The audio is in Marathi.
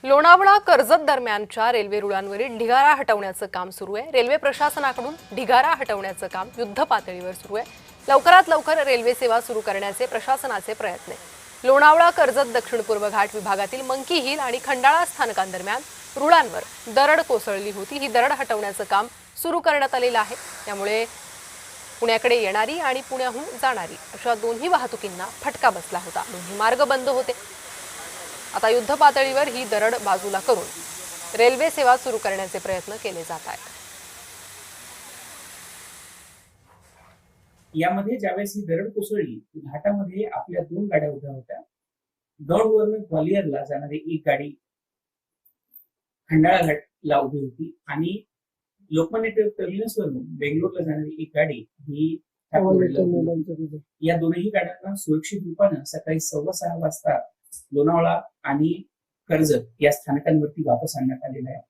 लोणावळा कर्जत दरम्यानच्या रेल्वे रुळांवरील ढिगारा हटवण्याचं काम सुरू आहे। रेल्वे प्रशासनाकडून ढिगारा हटवण्याचं काम युद्ध पातळीवर सुरू आहे। लवकरात लवकर रेल्वे सेवा सुरू करण्याचे प्रशासनाचे प्रयत्न आहेत। लोणावळा कर्जत दक्षिण पूर्व घाट विभागातील मंकी हिल आणि खंडाळा स्थानकांदरम्यान रुळांवर दरड कोसळली होती। ही दरड हटवण्याचं काम सुरू करण्यात आलेलं आहे। त्यामुळे पुण्याकडे येणारी आणि पुण्याहून जाणारी अशा दोन्ही वाहतुकींना फटका बसला होता। दोन्ही मार्ग बंद होते। आता युद्ध पातळीवर ही दरड बाजूला करून रेल्वे सेवा सुरू करण्याचे प्रयत्न केले जात आहेत। यामध्ये ज्यावेळेस ही दरड कोसळली घाटामध्ये आपल्या दोन गाड्या उभ्या होत्या। दौंडवरून ग्वालियरला जाणारी एक गाडी खंडाळा घाटला उभी होती आणि लोकमान्य टिळक टर्मिनसवरून बेंगलोरला जाणारी एक गाडी ही या दोन्ही गाड्यांना सुरक्षित रूपानं सकाळी 6:15 वाजता लोणावळा आणि कर्जत या स्थानकांवरती वापस आणण्यात आलेला आहे।